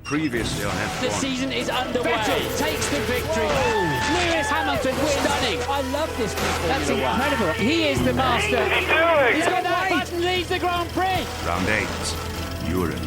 Previously on F1. The season is underway. Vettel takes the victory. Lewis Hamilton wins. Stunning. I love this. That's incredible. He is the master. He's got that button, leads the Grand Prix. Round 8, Europe.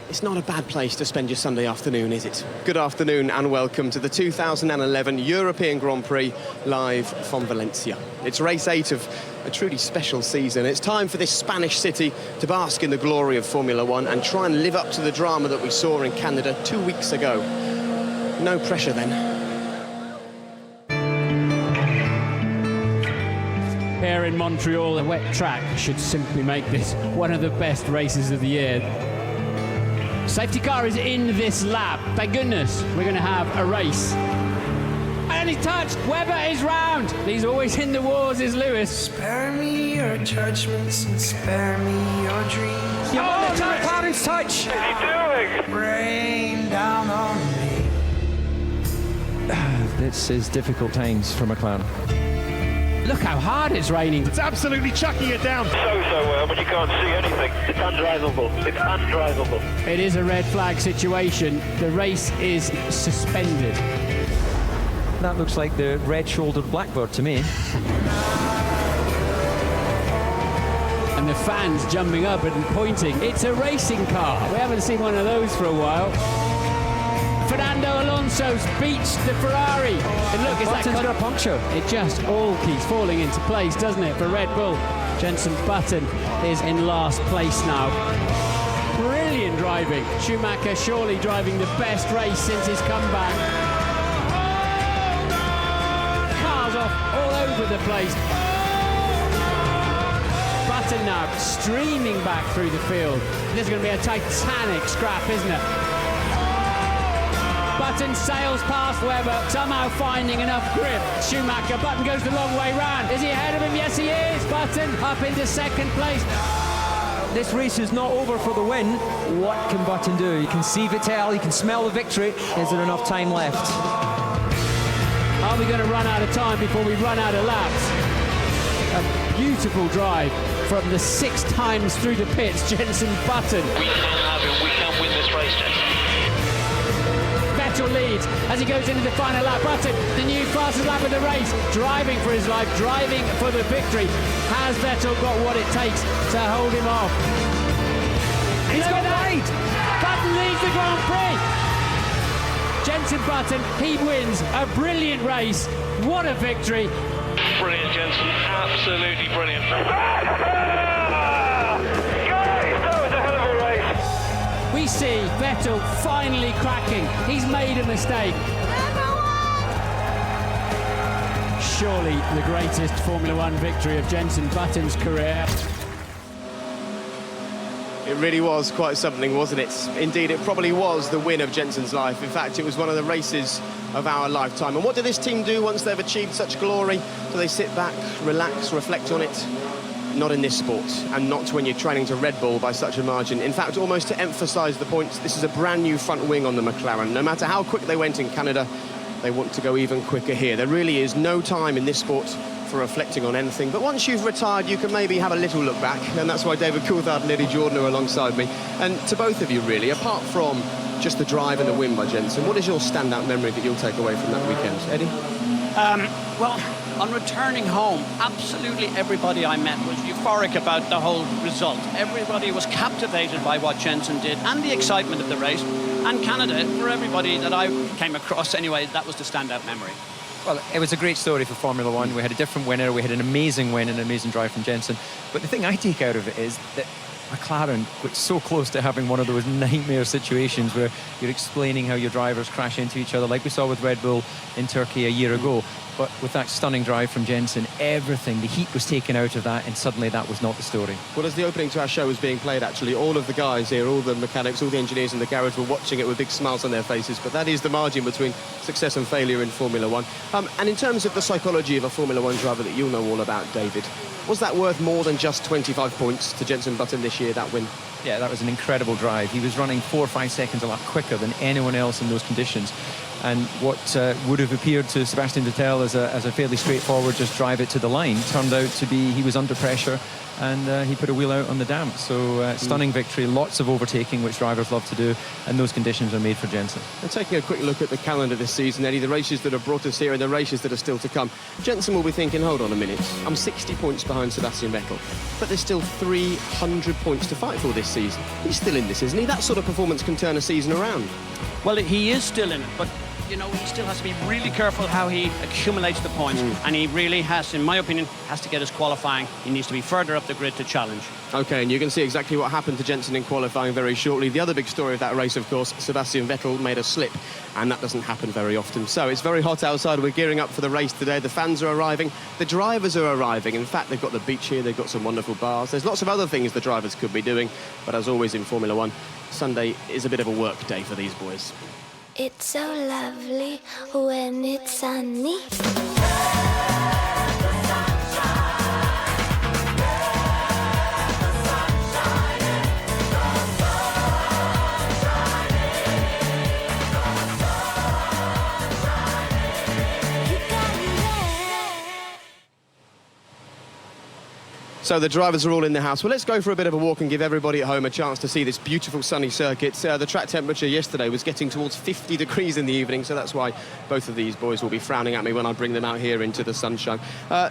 It's not a bad place to spend your Sunday afternoon, is it? Good afternoon and welcome to the 2011 European Grand Prix live from Valencia. It's race 8 of a truly special season. It's time for this Spanish city to bask in the glory of Formula One and try and live up to the drama that we saw in Canada 2 weeks ago. No pressure then. Here in Montreal, a wet track should simply make this one of the best races of the year. Safety car is in this lap. Thank goodness we're going to have a race. And he's touched. Webber is round. He's always in the wars, is Lewis. Spare me your judgments and spare me your dreams. You want the touch? Clarence touch. What are you doing? Rain down on me. This is difficult times for McLaren. Look how hard it's raining. It's absolutely chucking it down. So well, but you can't see anything. It's undrivable. It's undrivable. It is a red flag situation. The race is suspended. That looks like the red-shouldered blackbird to me. And the fans jumping up and pointing. It's a racing car. We haven't seen one of those for a while. Fernando Alonso's beats the Ferrari. And look, it's Button's got a puncture. It just all keeps falling into place, doesn't it, for Red Bull? Jenson Button is in last place now. Brilliant driving. Schumacher surely driving the best race since his comeback. Cars off all over the place. Button now streaming back through the field. This is going to be a titanic scrap, isn't it? Button sails past Webber, somehow finding enough grip. Schumacher, Button goes the long way round. Is he ahead of him? Yes, he is. Button up into second place. This race is not over for the win. What can Button do? You can see Vettel, you can smell the victory. Is there enough time left? Are we going to run out of time before we run out of laps? A beautiful drive from the 6 times through the pits, Jenson Button. We can have him. We can win this race, Jenson. Vettel leads as he goes into the final lap. Button, the new fastest lap of the race, driving for his life, driving for the victory. Has Vettel got what it takes to hold him off? He's got 8! Button leads the Grand Prix! Jenson Button, he wins a brilliant race. What a victory! Brilliant, Jenson. Absolutely brilliant. We see Vettel finally cracking. He's made a mistake. Surely the greatest Formula One victory of Jenson Button's career. It really was quite something, wasn't it? Indeed, it probably was the win of Jenson's life. In fact, it was one of the races of our lifetime. And what do this team do once they've achieved such glory? Do they sit back, relax, reflect on it? Not in this sport, and not when you're training to Red Bull by such a margin. In fact, almost to emphasise the point, this is a brand new front wing on the McLaren. No matter how quick they went in Canada, they want to go even quicker here. There really is no time in this sport for reflecting on anything. But once you've retired, you can maybe have a little look back, and that's why David Coulthard and Eddie Jordan are alongside me. And to both of you, really, apart from just the drive and the win by Jenson, what is your standout memory that you'll take away from that weekend? Eddie? Well, On returning home, absolutely everybody I met was euphoric about the whole result. Everybody was captivated by what Jenson did and the excitement of the race. And Canada, for everybody that I came across anyway, that was the standout memory. Well, it was a great story for Formula One. We had a different winner. We had an amazing win and an amazing drive from Jenson. But the thing I take out of it is that McLaren got so close to having one of those nightmare situations where you're explaining how your drivers crash into each other, like we saw with Red Bull in Turkey a year ago. But with that stunning drive from Jenson, everything, the heat was taken out of that, and suddenly that was not the story. Well, as the opening to our show was being played, actually, all of the guys here, all the mechanics, all the engineers in the garage were watching it with big smiles on their faces. But that is the margin between success and failure in Formula One. And in terms of the psychology of a Formula One driver that you'll know all about, David, was that worth more than just 25 points to Jenson Button this year, that win? Yeah, that was an incredible drive. He was running 4 or 5 seconds a lap quicker than anyone else in those conditions. And what would have appeared to Sebastian Vettel as a fairly straightforward just drive it to the line turned out to be he was under pressure, and he put a wheel out on the damp. So stunning victory, lots of overtaking, which drivers love to do, and those conditions are made for Jenson. And taking a quick look at the calendar this season, Eddie, the races that have brought us here and the races that are still to come, Jenson will be thinking, hold on a minute, I'm 60 points behind Sebastian Vettel, but there's still 300 points to fight for this season. He's still in this, isn't he? That sort of performance can turn a season around. Well, he is still in it, but you know, he still has to be really careful how he accumulates the points. And he really has, in my opinion, has to get his qualifying. He needs to be further up the grid to challenge. OK, and you can see exactly what happened to Jenson in qualifying very shortly. The other big story of that race, of course, Sebastian Vettel made a slip, and that doesn't happen very often. So it's very hot outside. We're gearing up for the race today. The fans are arriving. The drivers are arriving. In fact, they've got the beach here. They've got some wonderful bars. There's lots of other things the drivers could be doing. But as always in Formula One, Sunday is a bit of a work day for these boys. It's so lovely when it's sunny. So the drivers are all in the house. Well, let's go for a bit of a walk and give everybody at home a chance to see this beautiful sunny circuit. The track temperature yesterday was getting towards 50 degrees in the evening, so that's why both of these boys will be frowning at me when I bring them out here into the sunshine.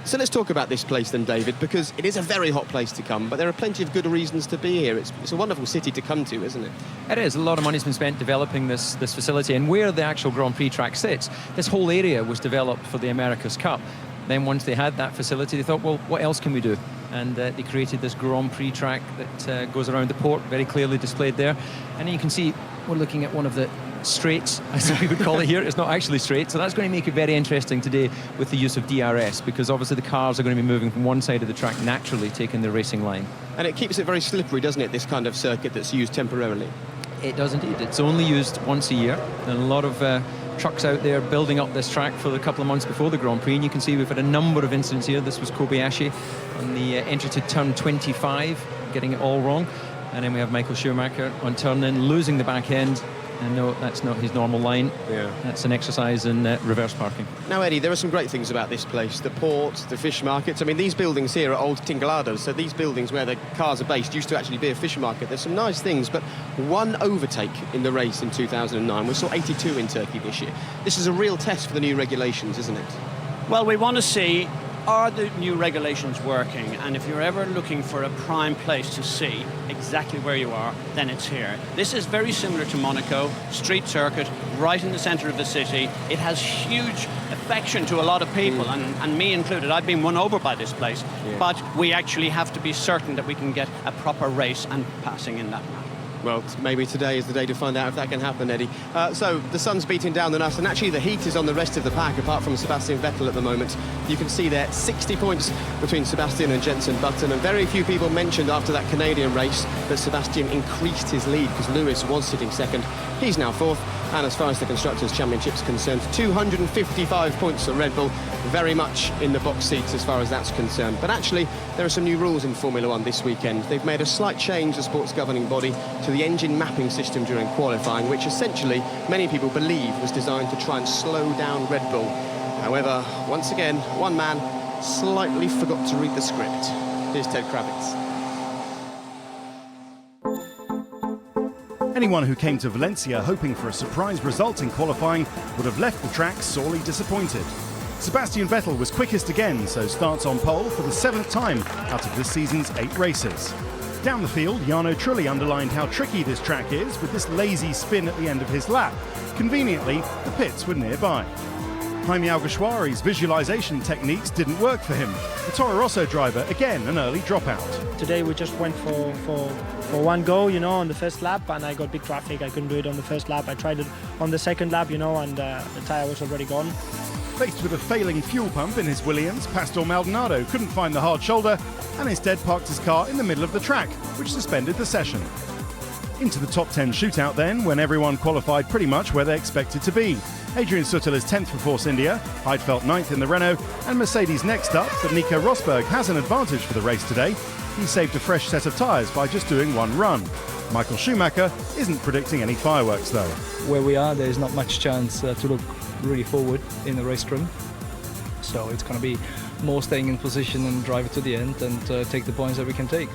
So let's talk about this place then, David, because it is a very hot place to come, but there are plenty of good reasons to be here. It's a wonderful city to come to, isn't it? It is. A lot of money's been spent developing this facility, and where the actual Grand Prix track sits, this whole area was developed for the America's Cup. Then once they had that facility, they thought, well, what else can we do? And they created this Grand Prix track that goes around the port, very clearly displayed there. And you can see we're looking at one of the straights, as we would call it here. It's not actually straight, so that's going to make it very interesting today with the use of DRS, because obviously the cars are going to be moving from one side of the track naturally, taking the racing line. And it keeps it very slippery, doesn't it, this kind of circuit that's used temporarily? It does indeed. It's only used once a year, and a lot of trucks out there building up this track for a couple of months before the Grand Prix, and you can see we've had a number of incidents here. This was Kobayashi on the entry to turn 25, getting it all wrong, and then we have Michael Schumacher on turn in, losing the back end, and no, that's not his normal line. Yeah, that's an exercise in reverse parking. Now, Eddie, there are some great things about this place, the port, the fish markets. I mean, these buildings here are old tinglados, so these buildings where the cars are based used to actually be a fish market. There's some nice things, but one overtake in the race in 2009. We saw 82 in Turkey this year. This is a real test for the new regulations, isn't it? Well, we want to see, are the new regulations working? And if you're ever looking for a prime place to see exactly where you are, then it's here. This is very similar to Monaco, street circuit, right in the centre of the city. It has huge affection to a lot of people, and me included. I've been won over by this place, but we actually have to be certain that we can get a proper race and passing in that manner. Well, maybe today is the day to find out if that can happen, Eddie. So the sun's beating down on us, and actually the heat is on the rest of the pack, apart from Sebastian Vettel at the moment. You can see there 60 points between Sebastian and Jenson Button, and very few people mentioned after that Canadian race that Sebastian increased his lead, because Lewis was sitting second. He's now fourth, and as far as the Constructors' Championship's concerned, 255 points for Red Bull, very much in the box seats as far as that's concerned. But actually, there are some new rules in Formula One this weekend. They've made a slight change, the sports governing body, to the engine mapping system during qualifying, which essentially many people believe was designed to try and slow down Red Bull. However, once again, one man slightly forgot to read the script. Here's Ted Kravitz. Anyone who came to Valencia hoping for a surprise result in qualifying would have left the track sorely disappointed. Sebastian Vettel was quickest again, so starts on pole for the 7th time out of this season's 8 races. Down the field, Jarno Trulli underlined how tricky this track is with this lazy spin at the end of his lap. Conveniently, the pits were nearby. Jaime Alguersuari's visualization techniques didn't work for him. The Toro Rosso driver, again, an early dropout. Today we just went for one go, you know, on the first lap, and I got big traffic. I couldn't do it on the first lap. I tried it on the second lap, you know, and the tyre was already gone. Faced with a failing fuel pump in his Williams, Pastor Maldonado couldn't find the hard shoulder and instead parked his car in the middle of the track, which suspended the session. Into the top 10 shootout then, when everyone qualified pretty much where they expected to be. Adrian Sutil is 10th for Force India, Heidfeld 9th in the Renault, and Mercedes next up, but Nico Rosberg has an advantage for the race today. He saved a fresh set of tyres by just doing one run. Michael Schumacher isn't predicting any fireworks though. Where we are, there is not much chance to look really forward in the race trim. So it's going to be more staying in position and drive it to the end and take the points that we can take.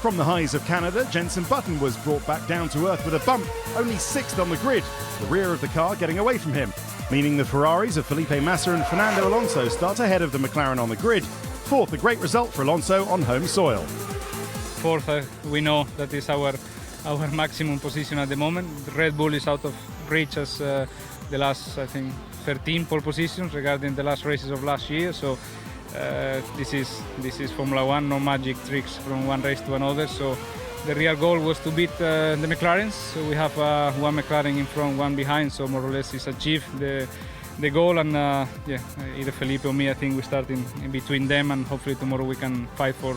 From the highs of Canada, Jenson Button was brought back down to earth with a bump, only 6th on the grid, the rear of the car getting away from him, meaning the Ferraris of Felipe Massa and Fernando Alonso start ahead of the McLaren on the grid. 4th, a great result for Alonso on home soil. 4th, we know that is our maximum position at the moment. Red Bull is out of reach as the last, I think, 13 pole positions regarding the last races of last year. So this is Formula One, no magic tricks from one race to another. So the real goal was to beat the McLarens. So we have one McLaren in front, one behind. So more or less it's achieved the goal. And either Felipe or me, I think we start in between them, and hopefully tomorrow we can fight for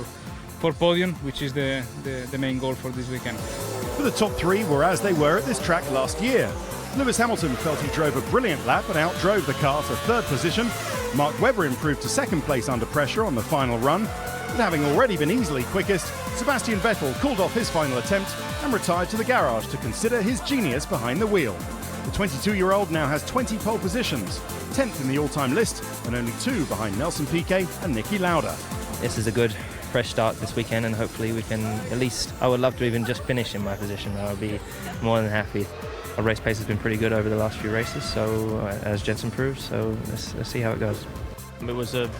podium, which is the main goal for this weekend. But the top 3 were as they were at this track last year. Lewis Hamilton felt he drove a brilliant lap and outdrove the car to 3rd position. Mark Webber improved to 2nd place under pressure on the final run. But having already been easily quickest, Sebastian Vettel called off his final attempt and retired to the garage to consider his genius behind the wheel. The 22-year-old now has 20 pole positions, 10th in the all-time list, and only 2 behind Nelson Piquet and Niki Lauda. This is a good fresh start this weekend, and hopefully we can at least, I would love to even just finish in my position. I would be more than happy. Our race pace has been pretty good over the last few races, so as Jenson proves, so let's see how it goes. It was a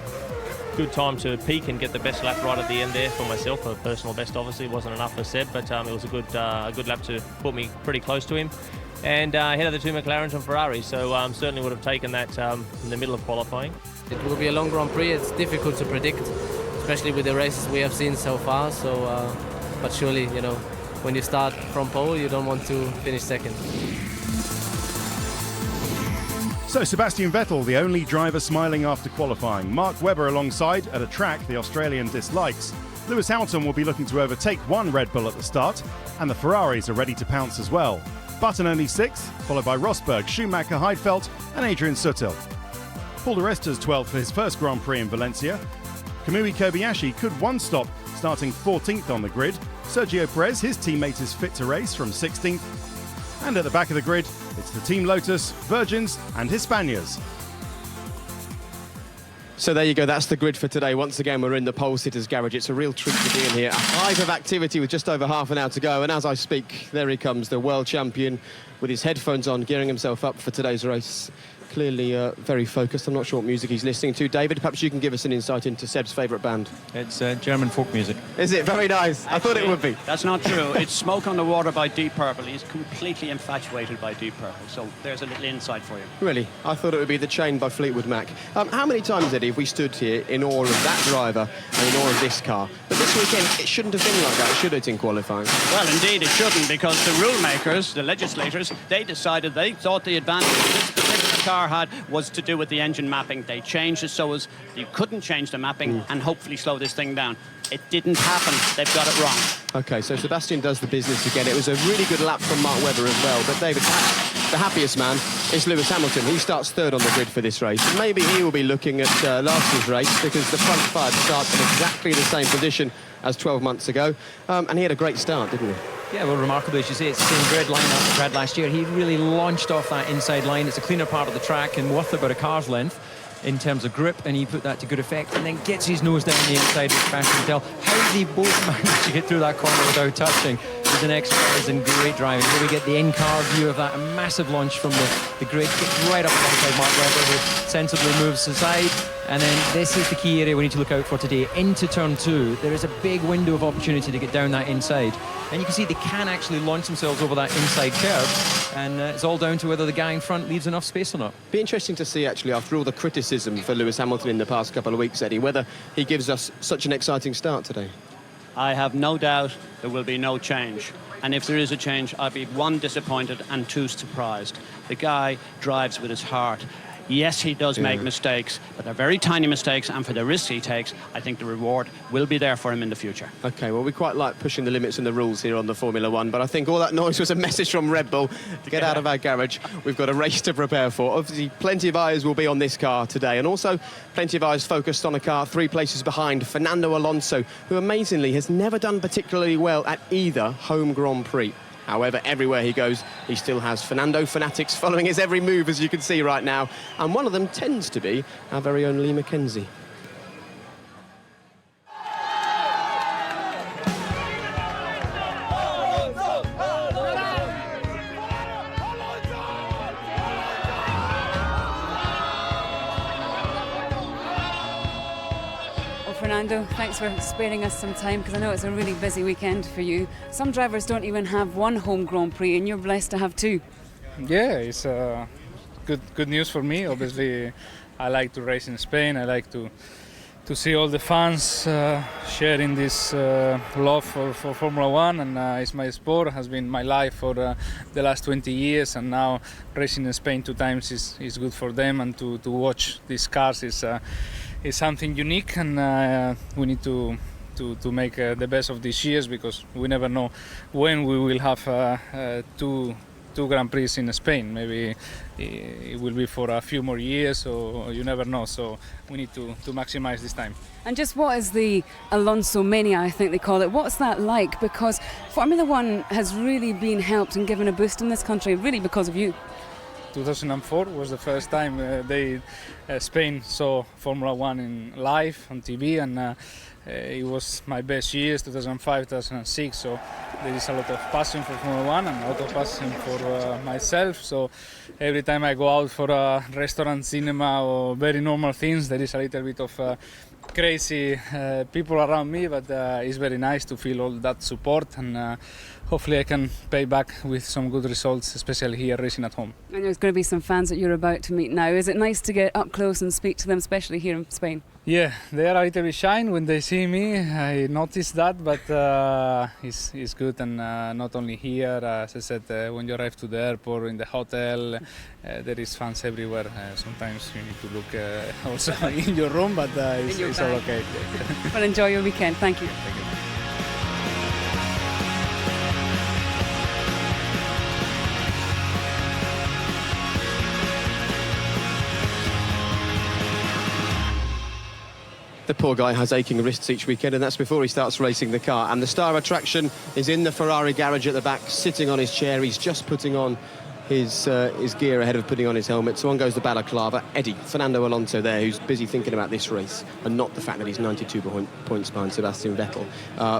good time to peak and get the best lap right at the end there for myself. A personal best obviously wasn't enough for Seb, but it was a good lap to put me pretty close to him. And ahead of the 2 McLarens and Ferraris, so certainly would have taken that in the middle of qualifying. It will be a long Grand Prix. It's difficult to predict, especially with the races we have seen so far. So, but surely, you know, when you start from pole, you don't want to finish 2nd. So Sebastian Vettel, the only driver smiling after qualifying. Mark Webber alongside at a track the Australian dislikes. Lewis Hamilton will be looking to overtake one Red Bull at the start, and the Ferraris are ready to pounce as well. Button only 6th, followed by Rosberg, Schumacher, Heidfeld and Adrian Sutil. Paul di Resta's 12th for his first Grand Prix in Valencia. Kamui Kobayashi could one stop, starting 14th on the grid. Sergio Perez, his teammate, is fit to race from 16th. And at the back of the grid, it's the Team Lotus, Virgins and Hispanias. So there you go, that's the grid for today. Once again, we're in the Pole Sitters Garage. It's a real treat to be in here. A hive of activity with just over half an hour to go. And as I speak, there he comes, the world champion, with his headphones on, gearing himself up for today's race. Clearly very focused. I'm not sure what music he's listening to. David, perhaps you can give us an insight into Seb's favourite band. It's German folk music. Is it? Very nice. Actually, I thought it would be. That's not true. It's Smoke on the Water by Deep Purple. He's completely infatuated by Deep Purple. So there's a little insight for you. Really? I thought it would be The Chain by Fleetwood Mac. How many times, Eddie, have we stood here in awe of that driver and in awe of this car? But this weekend, it shouldn't have been like that, should it, in qualifying? Well, indeed, it shouldn't, because the rule makers, the legislators, they decided they thought the advantage this particular car had was to do with the engine mapping. They changed it so as you couldn't change the mapping and hopefully slow this thing down. It didn't happen. They've got it wrong. OK, so Sebastian does the business again. It was a really good lap from Mark Webber as well. But David, the happiest man is Lewis Hamilton. He starts 3rd on the grid for this race. And maybe he will be looking at last year's race, because the front 5 starts in exactly the same position as 12 months ago. And he had a great start, didn't he? Yeah, well, remarkably, as you say, it's the same grid line that he had last year. He really launched off that inside line. It's a cleaner part of the track and worth about a car's length in terms of grip, and he put that to good effect, and then gets his nose down the inside, which Sebastian Vettel. How did they both manage to get through that corner without touching? is an exercise in great driving. Here we get the in-car view of that, a massive launch from the grid, gets right up alongside Mark Webber, who sensibly moves aside. And then this is the key area we need to look out for today. Into turn 2, there is a big window of opportunity to get down that inside. And you can see they can actually launch themselves over that inside curve. And it's all down to whether the guy in front leaves enough space or not. Be interesting to see, actually, after all the criticism for Lewis Hamilton in the past couple of weeks, Eddie, whether he gives us such an exciting start today. I have no doubt there will be no change. And if there is a change, I'll be 1, disappointed, and 2, surprised. The guy drives with his heart. Yes, he does make mistakes, but they're very tiny mistakes, and for the risk he takes, I think the reward will be there for him in the future. OK, well, we quite like pushing the limits and the rules here on the Formula One, but I think all that noise was a message from Red Bull to get out of our garage. We've got a race to prepare for. Obviously, plenty of eyes will be on this car today, and also plenty of eyes focused on a car 3 places behind, Fernando Alonso, who amazingly has never done particularly well at either home Grand Prix. However, everywhere he goes, he still has Fernando fanatics following his every move, as you can see right now. And one of them tends to be our very own Lee Mackenzie. Fernando, thanks for sparing us some time, because I know it's a really busy weekend for you. Some drivers don't even have one home Grand Prix, and you're blessed to have 2. Yeah, it's good news for me. Obviously, I like to race in Spain. I like to see all the fans sharing this love for Formula One, and it's my sport, has been my life for the last 20 years, and now racing in Spain 2 times is good for them, and to watch these cars is something unique, and we need to make the best of these years, because we never know when we will have two Grand Prix in Spain. Maybe it will be for a few more years, or you never know. So we need to maximize this time. And just what is the Alonso mania, I think they call it? What's that like? Because Formula One has really been helped and given a boost in this country, really because of you. 2004 was the first time Spain saw Formula One in live on TV, and it was my best years, 2005, 2006. So there is a lot of passion for Formula One and a lot of passion for myself. So every time I go out for a restaurant, cinema, or very normal things, there is a little bit of crazy people around me, but it's very nice to feel all that support, and hopefully I can pay back with some good results, especially here racing at home. And there's going to be some fans that you're about to meet now. Is it nice to get up close and speak to them, especially here in Spain? Yeah, they are a little bit shy when they see me. I noticed that, but it's good, and not only here. As I said, when you arrive to the airport, in the hotel, there is fans everywhere. Sometimes you need to look also in your room, but it's all okay. Well, enjoy your weekend. Thank you. Thank you. The poor guy has aching wrists each weekend, and that's before he starts racing the car. And the star attraction is in the Ferrari garage at the back, sitting on his chair. He's just putting on his gear ahead of putting on his helmet. So on goes the balaclava. Eddie, Fernando Alonso there, who's busy thinking about this race and not the fact that he's 92 points behind Sebastian Vettel.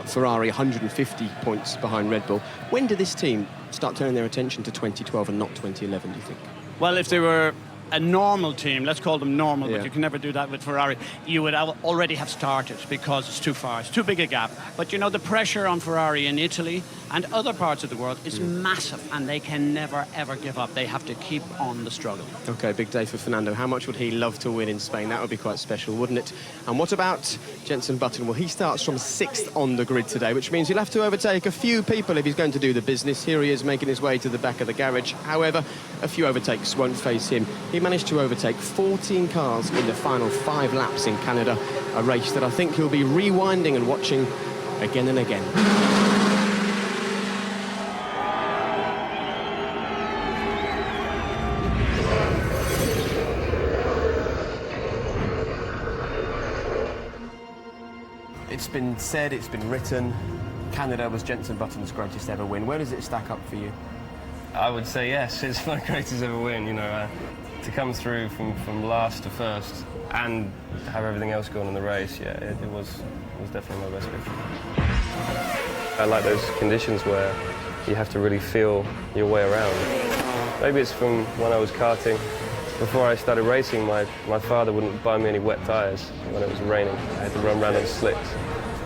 Ferrari 150 points behind Red Bull. When did this team start turning their attention to 2012 and not 2011, do you think? Well, if they were a normal team, let's call them normal, but you can never do that with Ferrari, you would already have started, because it's too far, it's too big a gap. But you know, the pressure on Ferrari in Italy and other parts of the world is massive, and they can never ever give up. They have to keep on the struggle. Okay, big day for Fernando. How much would he love to win in Spain? That would be quite special, wouldn't it? And what about Jenson Button? Well, he starts from 6th on the grid today, which means he'll have to overtake a few people if he's going to do the business. Here he is making his way to the back of the garage. However, a few overtakes won't face him. He managed to overtake 14 cars in the final 5 laps in Canada, a race that I think he'll be rewinding and watching again and again. It's been said, it's been written, Canada was Jenson Button's greatest ever win. Where does it stack up for you? I would say yes, it's my greatest ever win, you know. To come through from last to first and have everything else going in the race, yeah, it was definitely my best victory. I like those conditions where you have to really feel your way around. Maybe it's from when I was karting. Before I started racing, my father wouldn't buy me any wet tyres when it was raining. I had to run around on slicks.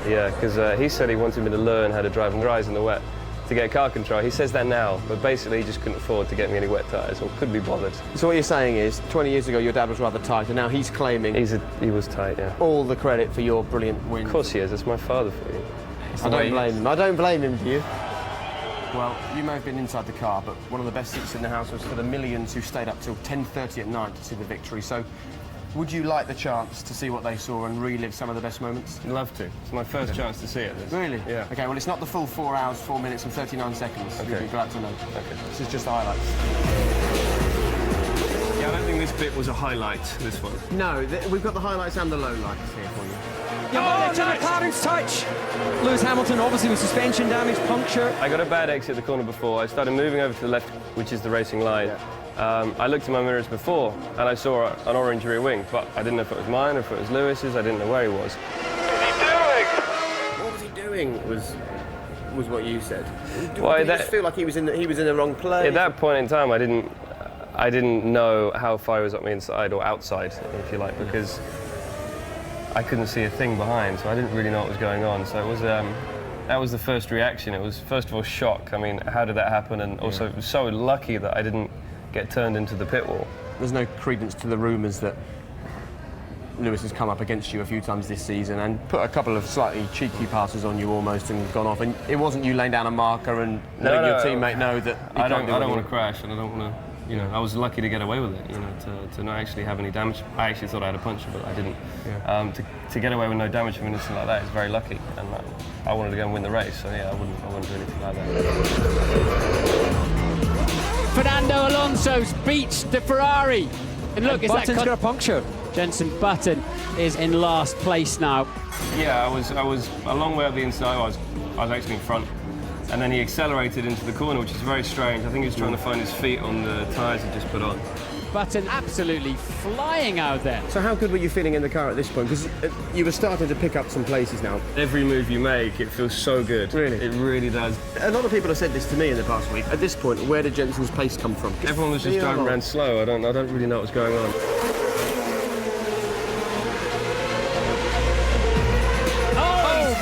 Yeah, because he said he wanted me to learn how to drive and rise in the wet to get car control. He says that now, but basically he just couldn't afford to get me any wet tyres or couldn't be bothered. So what you're saying is, 20 years ago your dad was rather tight, and now he's claiming... He was tight, yeah. ...all the credit for your brilliant win. Of course he is, it's my father for you. I don't blame him. I don't blame him, do you? Well, you may have been inside the car, but one of the best seats in the house was for the millions who stayed up till 10:30 at night to see the victory. So, would you like the chance to see what they saw and relive some of the best moments? I'd love to. It's my first chance to see it. Really? Yeah. OK, well, it's not the full 4 hours, 4 minutes and 39 seconds. Okay. You'd be glad to know. OK. This is just the highlights. Yeah, I don't think this bit was a highlight, this one. No, we've got the highlights and the lowlights here for you. Yeah, to McLaren's touch. Lewis Hamilton, obviously with suspension damage, puncture. I got a bad exit at the corner before. I started moving over to the left, which is the racing line. Yeah. I looked in my mirrors before, and I saw an orange rear wing, but I didn't know if it was mine or if it was Lewis's. I didn't know where he was. What was he doing? Was what you said. Well, Did you just feel like he was in the wrong place? At that point in time, I didn't know how far he was up the inside or outside, if you like, because I couldn't see a thing behind, so I didn't really know what was going on. So it was that was the first reaction. It was first of all shock. I mean, how did that happen? And also it was so lucky that I didn't get turned into the pit wall. There's no credence to the rumours that Lewis has come up against you a few times this season and put a couple of slightly cheeky passes on you almost and gone off. And it wasn't you laying down a marker and letting your teammate know that I don't want to crash, and I don't want to. You know, I was lucky to get away with it, you know, to not actually have any damage. I actually thought I had a puncture, but I didn't. Yeah. To get away with no damage from an incident like that is very lucky, and I wanted to go and win the race, so yeah, I wouldn't do anything like that. Fernando Alonso beats the Ferrari. And look, Button's got a puncture. Jenson Button is in last place now. Yeah, I was a long way up the inside. I was actually in front. And then he accelerated into the corner, which is very strange. I think he was trying to find his feet on the tyres he just put on. Button absolutely flying out there. So how good were you feeling in the car at this point? Because you were starting to pick up some places now. Every move you make, it feels so good. Really? It really does. A lot of people have said this to me in the past week. At this point, where did Jenson's pace come from? Everyone was just driving around slow. I don't really know what was going on.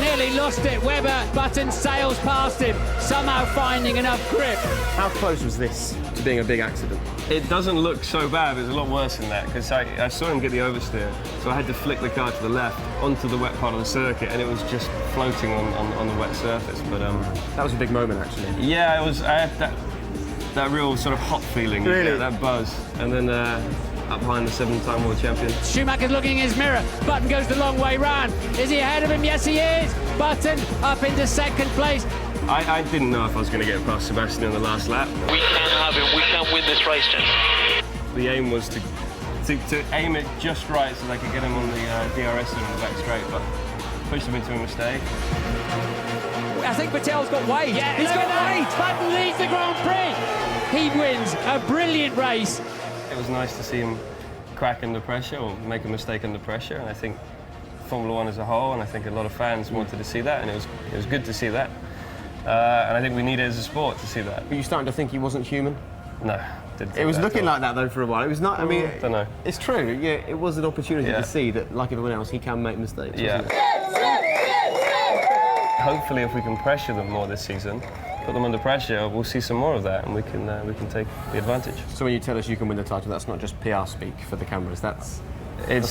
Nearly lost it. Webber, Button sails past him, somehow finding enough grip. How close was this to being a big accident? It doesn't look so bad, but it's a lot worse than that, because I saw him get the oversteer, so I had to flick the car to the left onto the wet part of the circuit, and it was just floating on the wet surface. But that was a big moment, actually. Yeah, it was. I had that real sort of hot feeling, really? That buzz, and then up behind the 7-time world champion. Schumacher's looking in his mirror. Button goes the long way round. Is he ahead of him? Yes, he is. Button up into second place. I didn't know if I was going to get past Sebastian in the last lap. We can have him. We can win this race, Jenson. The aim was to aim it just right so they could get him on the DRS and on the back straight, but pushed him into a mistake. I think Vettel's got wide. Yeah, he's got wide. Button leads the Grand Prix. He wins a brilliant race. It was nice to see him crack under pressure or make a mistake under pressure, and I think Formula One as a whole, and I think a lot of fans wanted to see that, and it was good to see that. And I think we need it as a sport to see that. Were you starting to think he wasn't human? No, didn't think it was that looking like that though for a while. It was not. I mean, don't know. It's true. Yeah, it was an opportunity to see that, like everyone else, he can make mistakes. Yeah. Hopefully, if we can pressure them more this season, put them under pressure, we'll see some more of that, and we can take the advantage. So when you tell us you can win the title, that's not just PR speak for the cameras. That's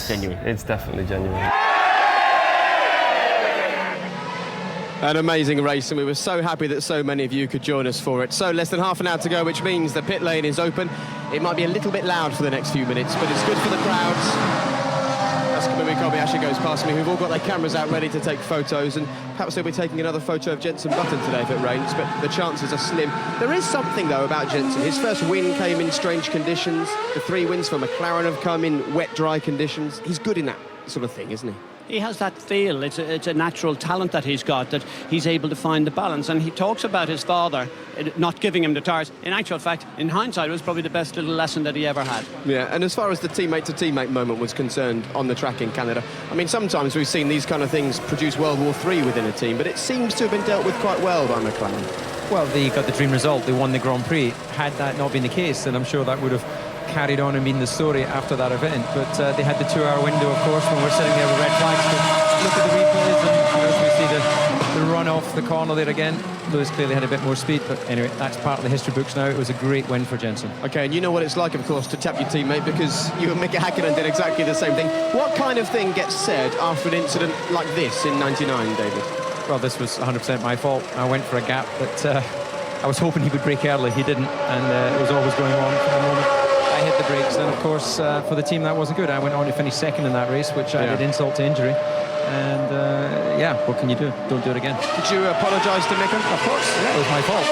genuine. It's definitely genuine. An amazing race, and we were so happy that so many of you could join us for it. So less than half an hour to go, which means the pit lane is open. It might be a little bit loud for the next few minutes, but it's good for the crowds. As Kamui Kobayashi goes past me, who've all got their cameras out ready to take photos, and perhaps they'll be taking another photo of Jenson Button today if it rains, but the chances are slim. There is something, though, about Jenson. His first win came in strange conditions. The 3 wins for McLaren have come in wet, dry conditions. He's good in that sort of thing, isn't he? he has that feel. It's a natural talent that he's got, that he's able to find the balance. And he talks about his father not giving him the tyres. In actual fact, in hindsight, it was probably the best little lesson that he ever had. Yeah, and as far as the teammate-to-teammate moment was concerned on the track in Canada, I mean, sometimes we've seen these kind of things produce World War III within a team, but it seems to have been dealt with quite well by McLaren. Well, they got the dream result. They won the Grand Prix. Had that not been the case, then I'm sure that would have carried on and been the story after that event. But they had the 2-hour window, of course, when we're sitting there with red flags. But look at the replays, and as we see the run off the corner there again, Lewis clearly had a bit more speed. But anyway, that's part of the history books now. It was a great win for Jenson. OK, and you know what it's like, of course, to tap your teammate, because you and Mika Häkkinen did exactly the same thing. What kind of thing gets said after an incident like this in '99, David? Well, this was 100% my fault. I went for a gap, but I was hoping he would brake early. He didn't, and it was always going on for the moment. I hit the brakes, and of course, for the team that wasn't good. I went on to finish second in that race, which I did insult to injury. And yeah, what can you do? Don't do it again. Did you apologise to Mika? Of course. Yeah, it was my fault.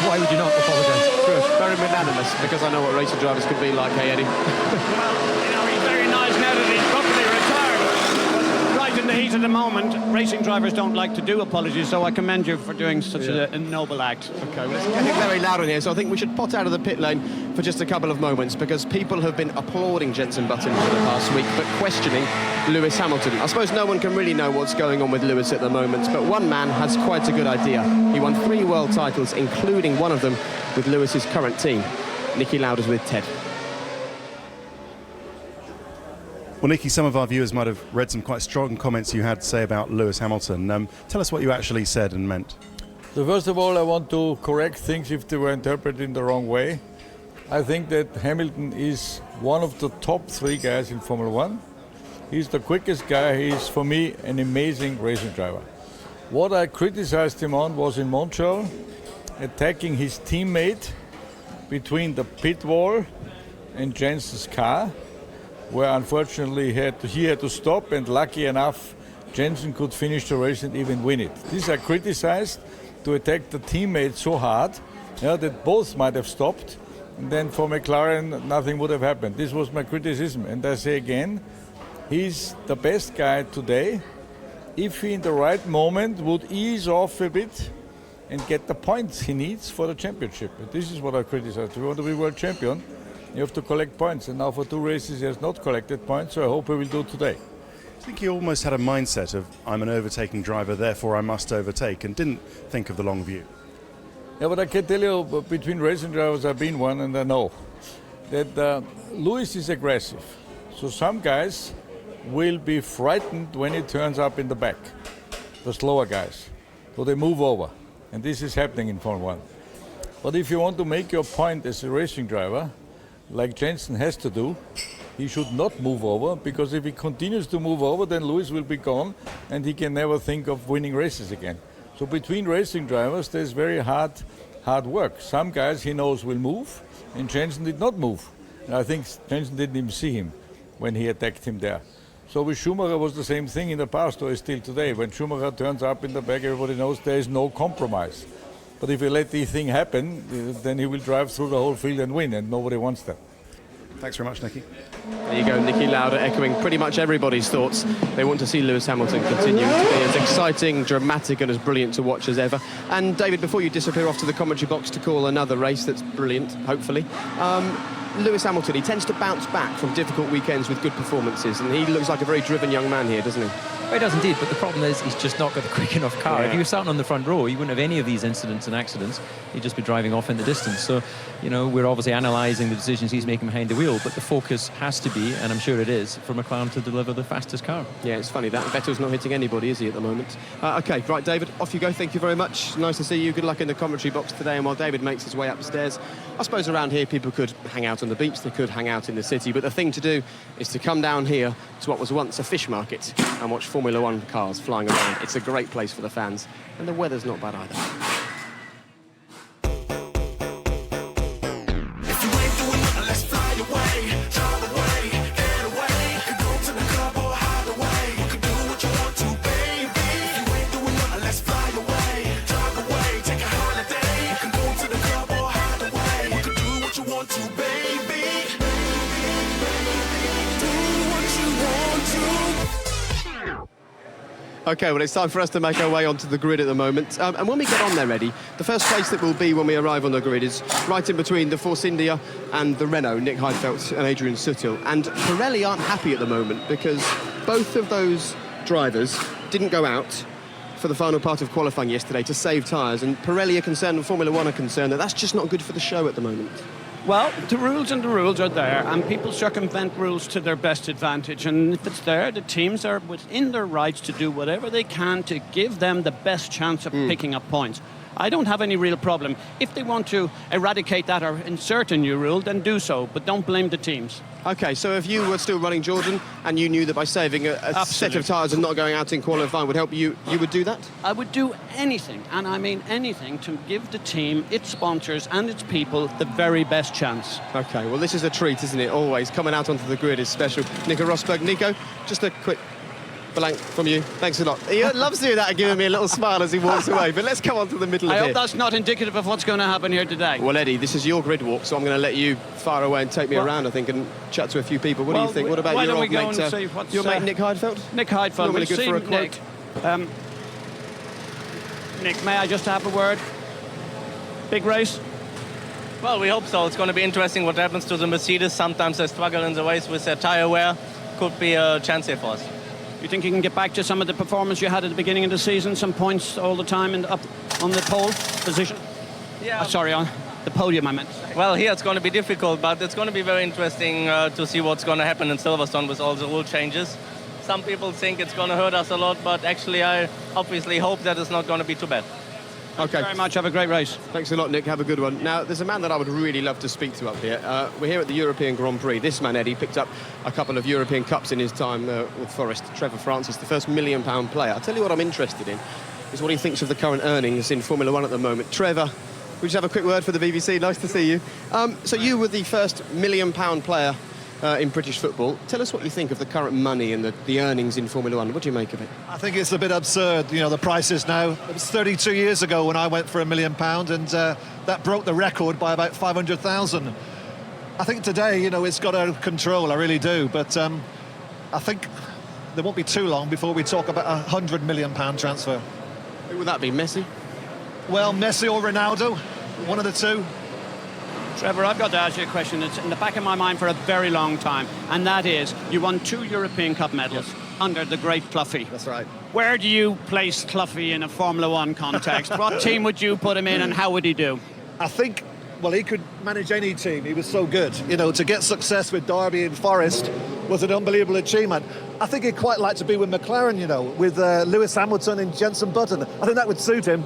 Why would you not apologise? Good. Very magnanimous, because I know what racing drivers can be like, hey, Eddie? Well, you know, he's very nice now that he's properly retired. Right in the heat of the moment, racing drivers don't like to do apologies, so I commend you for doing such a noble act. OK, well, it's getting very loud in here, so I think we should pot out of the pit lane for just a couple of moments, because people have been applauding Jenson Button for the past week, but questioning Lewis Hamilton. I suppose no one can really know what's going on with Lewis at the moment, but one man has quite a good idea. He won 3 world titles, including one of them with Lewis's current team. Nicky Lauda's with Ted. Well, Nicky, some of our viewers might have read some quite strong comments you had to say about Lewis Hamilton. Tell us what you actually said and meant. So first of all, I want to correct things if they were interpreted in the wrong way. I think that Hamilton is one of the top 3 guys in Formula 1. He's the quickest guy. He's, for me, an amazing racing driver. What I criticized him on was in Montreal, attacking his teammate between the pit wall and Jenson's car, where unfortunately he had to stop, and lucky enough, Jenson could finish the race and even win it. This I criticized, to attack the teammate so hard that both might have stopped, and then for McLaren nothing would have happened. This was my criticism, and I say again, he's the best guy today. If he in the right moment would ease off a bit and get the points he needs for the championship. And this is what I criticize. If you want to be world champion, you have to collect points, and now for 2 races he has not collected points, so I hope he will do today. I think he almost had a mindset of, I'm an overtaking driver, therefore I must overtake, and didn't think of the long view. Yeah, but I can tell you, between racing drivers, I've been one, and I know that Lewis is aggressive. So some guys will be frightened when he turns up in the back, the slower guys. So they move over, and this is happening in Formula 1. But if you want to make your point as a racing driver, like Jenson has to do, he should not move over, because if he continues to move over, then Lewis will be gone and he can never think of winning races again. So between racing drivers, there's very hard work. Some guys he knows will move, and Jenson did not move. And I think Jenson didn't even see him when he attacked him there. So with Schumacher was the same thing in the past, or is still today. When Schumacher turns up in the back, everybody knows there is no compromise. But if you let the thing happen, then he will drive through the whole field and win, and nobody wants that. Thanks very much, Nicky. There you go, Nicky Lauda echoing pretty much everybody's thoughts. They want to see Lewis Hamilton continue to be as exciting, dramatic and as brilliant to watch as ever. And David, before you disappear off to the commentary box to call another race that's brilliant, hopefully, Lewis Hamilton, he tends to bounce back from difficult weekends with good performances, and he looks like a very driven young man here, doesn't he? Well, he does indeed, but the problem is he's just not got the quick enough car. If he was starting on the front row, he wouldn't have any of these incidents and accidents. He'd just be driving off in the distance. So, you know, we're obviously analysing the decisions he's making behind the wheel, but the focus has to be, and I'm sure it is, for McLaren to deliver the fastest car. Yeah, it's funny that Vettel's not hitting anybody, is he, at the moment? OK, right, David, off you go. Thank you very much. Nice to see you. Good luck in the commentary box today. And while David makes his way upstairs, I suppose around here people could hang out on the beach, they could hang out in the city, but the thing to do is to come down here to what was once a fish market and watch Formula 1 cars flying around. It's a great place for the fans, and the weather's not bad either. OK, well, it's time for us to make our way onto the grid at the moment. And when we get on there, Eddie, the first place that we'll be when we arrive on the grid is right in between the Force India and the Renault, Nick Heidfeld and Adrian Sutil. And Pirelli aren't happy at the moment because both of those drivers didn't go out for the final part of qualifying yesterday to save tyres, and Pirelli are concerned and Formula One are concerned that that's just not good for the show at the moment. Well, the rules are there, and people circumvent rules to their best advantage. And if it's there, the teams are within their rights to do whatever they can to give them the best chance of picking up points. I don't have any real problem. If they want to eradicate that or insert a new rule, then do so, but don't blame the teams. OK, so if you were still running Jordan and you knew that by saving a set of tyres and not going out in qualifying would help you, you would do that? I would do anything, and I mean anything, to give the team, its sponsors and its people the very best chance. OK, well, this is a treat, isn't it? Always coming out onto the grid is special. Nico Rosberg. Nico, just a quick blank from you. Thanks a lot. He loves doing that and giving me a little smile as he walks away. But let's come on to the middle of it. I hope that's not indicative of what's going to happen here today. Well, Eddie, this is your grid walk, so I'm going to let you fire away and take me around, I think, and chat to a few people. What do you think? What about your old mate, your mate Nick Heidfeld? Nick Heidfeld. Really good for a quote. Nick, may I just have a word? Big race? Well, we hope so. It's going to be interesting what happens to the Mercedes. Sometimes they struggle in the race with their tyre wear. Could be a chance here for us. You think you can get back to some of the performance you had at the beginning of the season, some points all the time and up on the pole position? Yeah. Sorry, on the podium, I meant. Well, here it's going to be difficult, but it's going to be very interesting to see what's going to happen in Silverstone with all the rule changes. Some people think it's going to hurt us a lot, but actually I obviously hope that it's not going to be too bad. Thank you very much. Have a great race. Thanks a lot, Nick. Have a good one. Now, there's a man that I would really love to speak to up here. We're here at the European Grand Prix. This man, Eddie, picked up a couple of European Cups in his time with Forest. Trevor Francis, the first £1 million player. I'll tell you what I'm interested in, is what he thinks of the current earnings in Formula One at the moment. Trevor, would you just have a quick word for the BBC? Nice to see you. So you were the first £1 million player in British football. Tell us what you think of the current money and the earnings in Formula One. What do you make of it? I think it's a bit absurd, the prices now. It was 32 years ago when I went for £1 million, and that broke the record by about 500,000. I think today, it's got out of control, I really do, but I think there won't be too long before we talk about a £100 million transfer. Who would that be, Messi? Well, Messi or Ronaldo, one of the two. Trevor, I've got to ask you a question. It's in the back of my mind for a very long time, and that is, you won 2 European Cup medals under the great Cloughy. That's right. Where do you place Cloughy in a Formula One context? What team would you put him in, and how would he do? I think, well, he could manage any team. He was so good. To get success with Derby and Forest was an unbelievable achievement. I think he'd quite like to be with McLaren, with Lewis Hamilton and Jenson Button. I think that would suit him.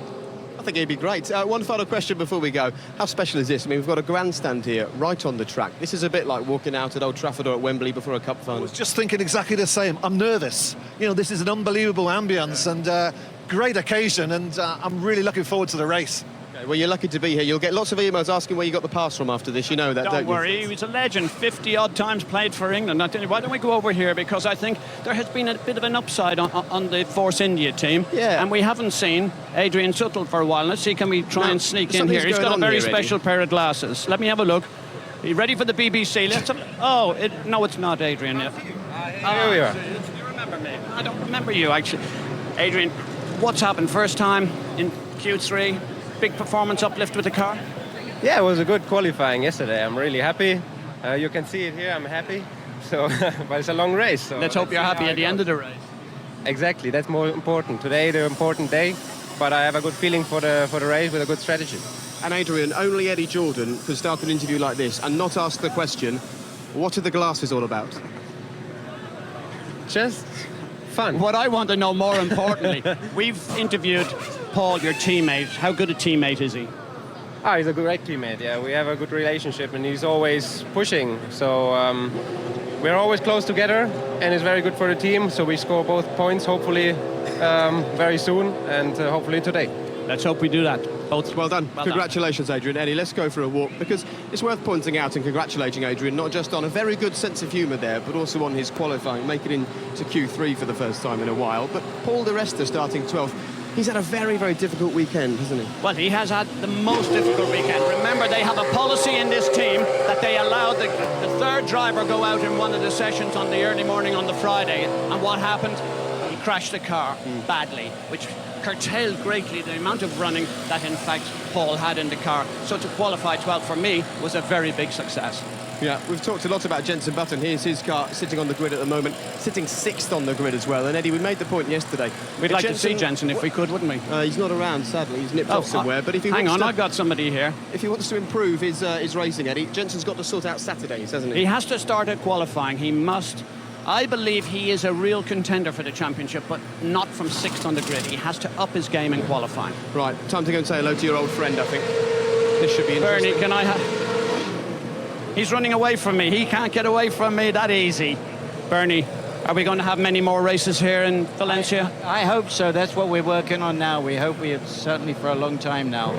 I think he'd be great. One final question before we go. How special is this? I mean, we've got a grandstand here right on the track. This is a bit like walking out at Old Trafford or at Wembley before a cup final. I was just thinking exactly the same. I'm nervous. This is an unbelievable ambience and great occasion, and I'm really looking forward to the race. Okay, well, you're lucky to be here. You'll get lots of emails asking where you got the pass from after this. You know that, don't you? Don't worry, he was a legend. 50-odd times played for England. Why don't we go over here? Because I think there has been a bit of an upside on the Force India team. Yeah. And we haven't seen Adrian Sutil for a while. Let's see, can we try and sneak in here? He's got a very special pair of glasses. Let me have a look. Are you ready for the BBC? Let's have, no, it's not Adrian. Here we are. Do you remember me? I don't remember you, actually. Adrian, what's happened? First time in Q3? Big performance uplift with the car? Yeah, it was a good qualifying yesterday. I'm really happy. You can see it here, I'm happy. So, but it's a long race. So let's hope you're happy at the end of the race. Exactly, that's more important. Today, the important day, but I have a good feeling for the race with a good strategy. And Adrian, only Eddie Jordan could start an interview like this and not ask the question, what are the glasses all about? Just fun. What I want to know more importantly, we've interviewed Paul, your teammate. How good a teammate is he? He's a great teammate, yeah. We have a good relationship and he's always pushing. So we're always close together and it's very good for the team. So we score both points, hopefully very soon and hopefully today. Let's hope we do that. Both. Well done. Congratulations, Adrian. Eddie, let's go for a walk because it's worth pointing out and congratulating Adrian, not just on a very good sense of humour there, but also on his qualifying, making it into Q3 for the first time in a while. But Paul Di Resta starting 12th. He's had a very, very difficult weekend, hasn't he? Well, he has had the most difficult weekend. Remember, they have a policy in this team that they allow the third driver go out in one of the sessions on the early morning on the Friday. And what happened? He crashed the car badly, which curtailed greatly the amount of running that, in fact, Paul had in the car. So to qualify 12th for me was a very big success. Yeah, we've talked a lot about Jenson Button. Here's his car sitting on the grid at the moment, sitting 6th on the grid as well. And Eddie, we made the point yesterday. We'd like to see Jenson if we could, wouldn't we? He's not around, sadly. He's nipped off somewhere. But if he hang wants on, to, I've got somebody here. If he wants to improve his racing, Eddie, Jenson's got to sort out Saturdays, hasn't he? He has to start at qualifying. He must. I believe he is a real contender for the championship, but not from 6th on the grid. He has to up his game in qualifying. Right, time to go and say hello to your old friend, I think. This should be interesting. Bernie, can I He's running away from me. He can't get away from me that easy. Bernie, are we going to have many more races here in Valencia? I hope so. That's what we're working on now. We hope we have, certainly for a long time now.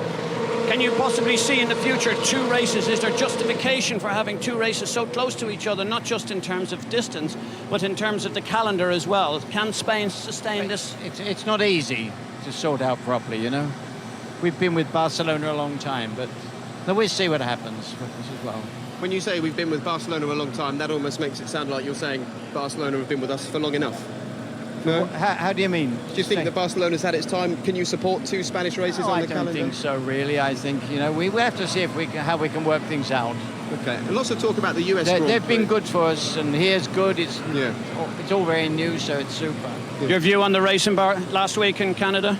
Can you possibly see in the future 2 races? Is there justification for having 2 races so close to each other, not just in terms of distance, but in terms of the calendar as well? Can Spain sustain this? It's not easy to sort out properly, you know. We've been with Barcelona a long time, but we'll see what happens as well. When you say we've been with Barcelona a long time, that almost makes it sound like you're saying Barcelona have been with us for long enough. No? How do you mean? Do you think that Barcelona's had its time? Can you support 2 Spanish races on the calendar? I don't think so, really. I think, you know, we have to see if how we can work things out. Okay. And lots of talk about the US Grand Prix. They've been good for us, and here's good. It's all very new, so it's super. Yeah. Your view on the racing bar last week in Canada?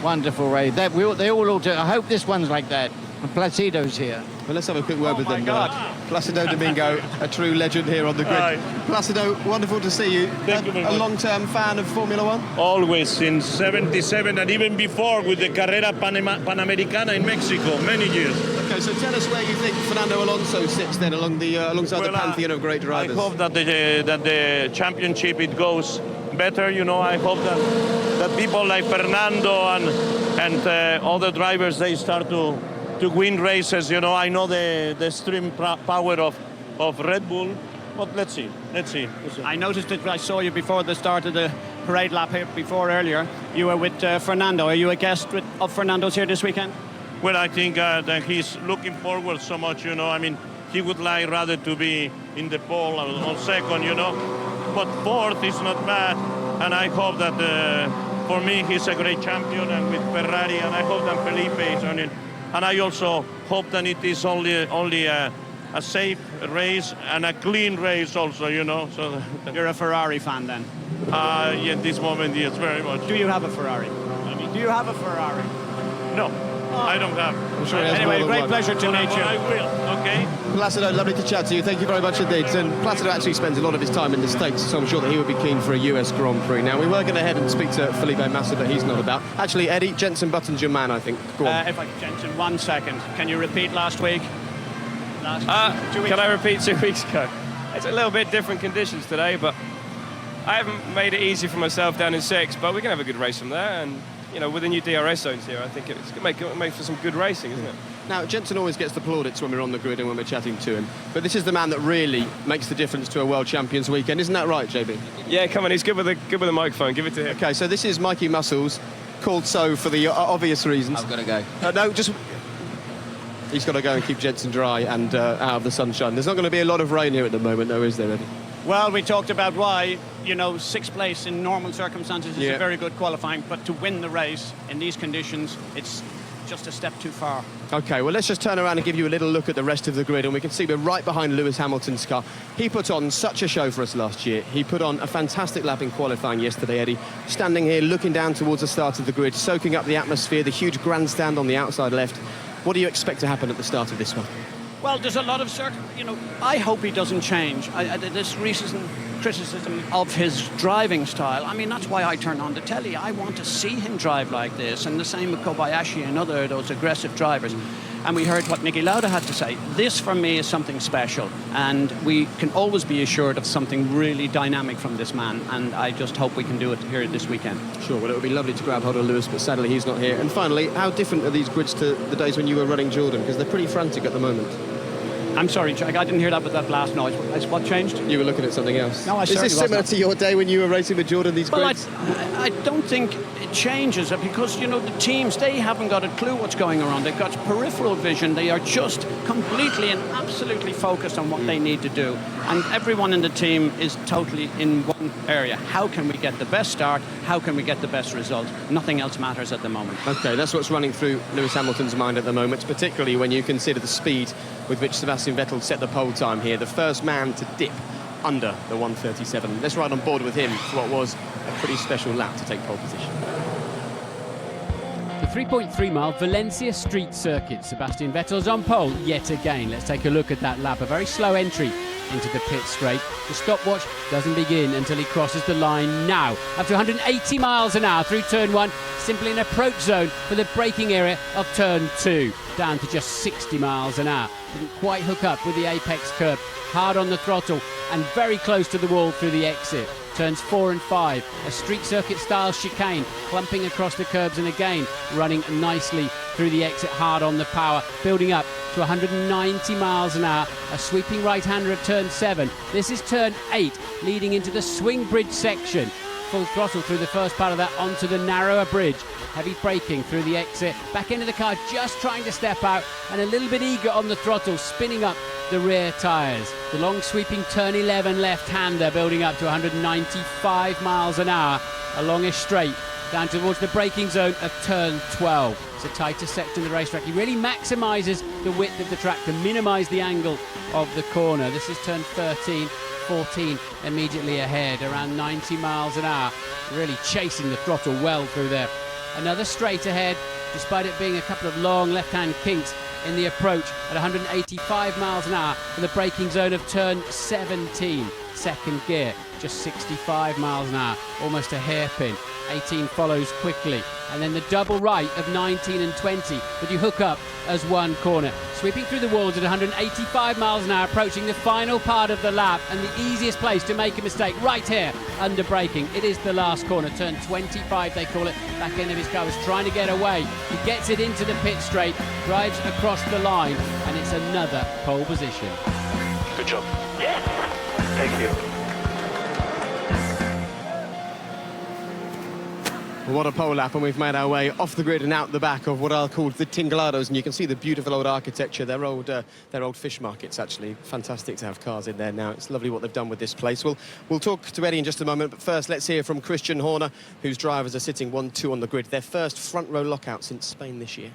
Wonderful race. They all do. I hope this one's like that. And Placido's here. Well, let's have a quick word with them. God. Placido Domingo, a true legend here on the grid. Hi. Placido, wonderful to see you. Thank you very much. A long-term fan of Formula One? Always, since '77 and even before with the Carrera Panamericana in Mexico, many years. Okay, so tell us where you think Fernando Alonso sits then alongside the pantheon of great drivers. I hope that the championship it goes better. You know, I hope that people like Fernando and other drivers they start to win races. You know, I know the extreme power of Red Bull, but let's see. I noticed that I saw you before the start of the parade lap here earlier. You were with Fernando. Are you a guest of Fernando's here this weekend? Well, I think that he's looking forward so much, you know. I mean, he would like rather to be in the pole on 2nd, you know. But 4th is not bad, and I hope that for me he's a great champion, and with Ferrari, and I hope that Felipe is on it. And I also hope that it is only a safe race and a clean race also, you know. So you're a Ferrari fan then? Yeah, at this moment, yes, very much. Do you have a Ferrari? Do you have a Ferrari? No, I don't have. I'm sure anyway, great pleasure to meet you. I will, okay? Placido, lovely to chat to you. Thank you very much indeed. And Placido actually spends a lot of his time in the States, so I'm sure that he would be keen for a US Grand Prix. Now, we were going to head and speak to Felipe Massa, but he's not about. Actually, Eddie, Jenson Button's your man, I think. Go on. Jenson, 1 second. Can you repeat last week? 2 weeks. Can I repeat 2 weeks ago? It's a little bit different conditions today, but I haven't made it easy for myself down in 6th, but we can have a good race from there. And, you know, with the new DRS zones here, I think it's going to make for some good racing, isn't it? Now, Jenson always gets the plaudits when we're on the grid and when we're chatting to him, but this is the man that really makes the difference to a World Champions weekend. Isn't that right, JB? Yeah, come on, he's good with the microphone. Give it to him. Okay, so this is Mikey Muscles, called so for the obvious reasons. I've got to go. No, just... He's got to go and keep Jenson dry and out of the sunshine. There's not going to be a lot of rain here at the moment, though, is there, Eddie? Well, we talked about why, you know, 6th place in normal circumstances is a very good qualifying, but to win the race in these conditions, it's just a step too far. OK, well, let's just turn around and give you a little look at the rest of the grid, and we can see we're right behind Lewis Hamilton's car. He put on such a show for us last year. He put on a fantastic lap in qualifying yesterday, Eddie. Standing here, looking down towards the start of the grid, soaking up the atmosphere, the huge grandstand on the outside left. What do you expect to happen at the start of this one? Well, there's a lot of I hope he doesn't change. This recent criticism of his driving style, I mean, that's why I turn on the telly. I want to see him drive like this, and the same with Kobayashi and those aggressive drivers. And we heard what Niki Lauda had to say. This, for me, is something special, and we can always be assured of something really dynamic from this man, and I just hope we can do it here this weekend. Sure, well, it would be lovely to grab hold of Lewis, but sadly he's not here. And finally, how different are these grids to the days when you were running Jordan? Because they're pretty frantic at the moment. I'm sorry, Jack, I didn't hear that with that last noise. What changed? You were looking at something else. No, I Is this similar to your day when you were racing with Jordan, these grids? I don't think it changes it because, you know, the teams, they haven't got a clue what's going around. They've got peripheral vision. They are just completely and absolutely focused on what they need to do. And everyone in the team is totally in one area. How can we get the best start? How can we get the best result? Nothing else matters at the moment. Okay, that's what's running through Lewis Hamilton's mind at the moment, particularly when you consider the speed with which Sebastian Vettel set the pole time here. The first man to dip under the 1:37. Let's ride on board with him for what was a pretty special lap to take pole position. The 3.3-mile Valencia Street Circuit. Sebastian Vettel's on pole yet again. Let's take a look at that lap. A very slow entry into the pit straight. The stopwatch doesn't begin until he crosses the line now. Up to 180 miles an hour through turn 1. Simply an approach zone for the braking area of turn 2. Down to just 60 miles an hour. Didn't quite hook up with the apex curb. Hard on the throttle and very close to the wall through the exit. Turns 4 and 5, a street circuit style chicane, clumping across the curbs and again running nicely through the exit, hard on the power, building up to 190 miles an hour, a sweeping right-hander at turn 7. This is turn 8, leading into the swing bridge section. Full throttle through the first part of that onto the narrower bridge. Heavy braking through the exit, back into the car, just trying to step out and a little bit eager on the throttle, spinning up the rear tyres. The long sweeping turn 11 left-hander building up to 195 miles an hour along a straight down towards the braking zone of turn 12. It's a tighter section of the racetrack. He really maximises the width of the track to minimise the angle of the corner. This is turn 13. 14 immediately ahead, around 90 miles an hour, really chasing the throttle well through there. Another straight ahead, despite it being a couple of long left-hand kinks in the approach at 185 miles an hour for the braking zone of turn 17. Second gear, just 65 miles an hour, almost a hairpin. 18 follows quickly, and then the double right of 19 and 20 that you hook up as one corner. Sweeping through the walls at 185 miles an hour, approaching the final part of the lap, and the easiest place to make a mistake right here under braking. It is the last corner, turn 25 they call it. Back end of his car was trying to get away. He gets it into the pit straight, drives across the line, and it's another pole position. Good job. Yes. Thank you. What a pole lap, and we've made our way off the grid and out the back of what are called the Tinglados, and you can see the beautiful old architecture. They're old fish markets, actually. Fantastic to have cars in there now. It's lovely what they've done with this place. We'll talk to Eddie in just a moment, but first let's hear from Christian Horner, whose drivers are sitting 1-2 on the grid. Their first front row lockout since Spain this year.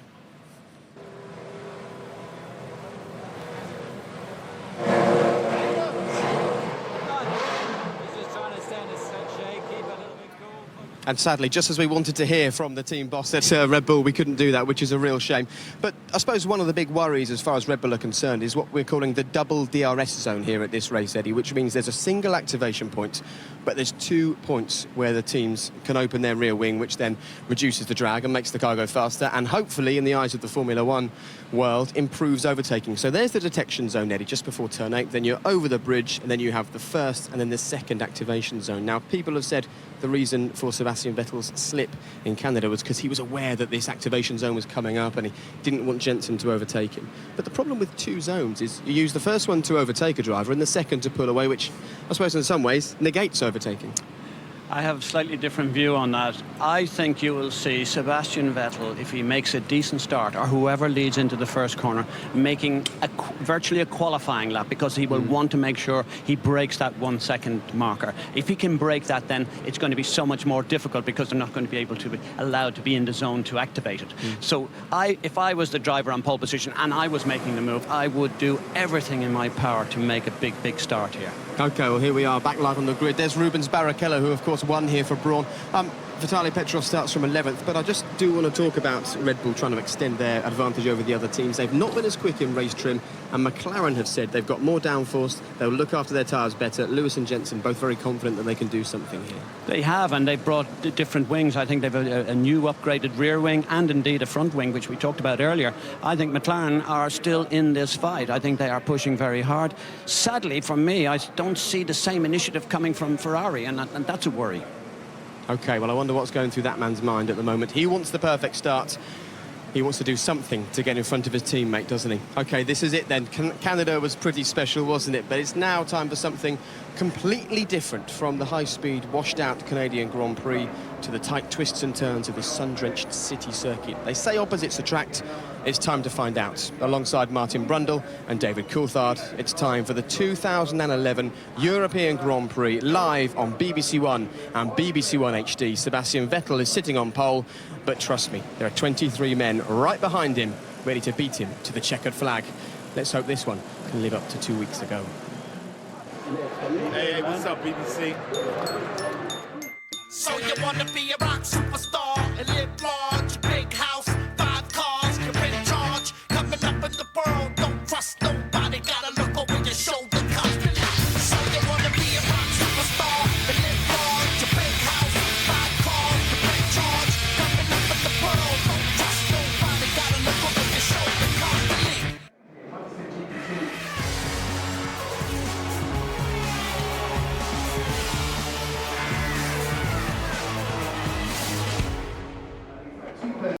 And sadly, just as we wanted to hear from the team boss at Red Bull, we couldn't do that, which is a real shame. But I suppose one of the big worries as far as Red Bull are concerned is what we're calling the double DRS zone here at this race, Eddie, which means there's a single activation point, but there's 2 points where the teams can open their rear wing, which then reduces the drag and makes the car go faster, and hopefully, in the eyes of the Formula One world, improves overtaking. So there's the detection zone, Eddie, just before turn 8. Then you're over the bridge, and then you have the first and then the second activation zone. Now, people have said the reason for Sebastian Vettel's slip in Canada was because he was aware that this activation zone was coming up and he didn't want Jensen to overtake him. But the problem with 2 zones is you use the first one to overtake a driver and the second to pull away, which I suppose in some ways negates overtaking. I have a slightly different view on that. I think you will see Sebastian Vettel, if he makes a decent start, or whoever leads into the first corner, making virtually a qualifying lap, because he will want to make sure he breaks that 1 second marker. If he can break that, then it's going to be so much more difficult, because they're not going to be able to be allowed to be in the zone to activate it. So if I was the driver on pole position and I was making the move, I would do everything in my power to make a big start here. OK, well, here we are, back live on the grid. There's Rubens Barrichello, who, of course, won here for Brawn. Vitaly Petrov starts from 11th, but I just do want to talk about Red Bull trying to extend their advantage over the other teams. They've not been as quick in race trim, and McLaren have said they've got more downforce, they'll look after their tyres better. Lewis and Jensen both very confident that they can do something here. They have, and they've brought different wings. I think they've a new upgraded rear wing and indeed a front wing, which we talked about earlier. I think McLaren are still in this fight. I think they are pushing very hard. Sadly, for me, I don't see the same initiative coming from Ferrari, and that's a worry. OK, well, I wonder what's going through that man's mind at the moment. He wants the perfect start. he wants to do something to get in front of his teammate, doesn't he? OK, this is it then. Canada was pretty special, wasn't it? But it's now time for something completely different, from the high-speed, washed-out Canadian Grand Prix to the tight twists and turns of the sun-drenched city circuit. They say opposites attract. It's time to find out. Alongside Martin Brundle and David Coulthard, it's time for the 2011 European Grand Prix, live on BBC One and BBC One HD. Sebastian Vettel is sitting on pole, but trust me, there are 23 men right behind him, ready to beat him to the checkered flag. Let's hope this one can live up to 2 weeks ago. Hey, what's up, BBC? So you wanna be a rock superstar and live large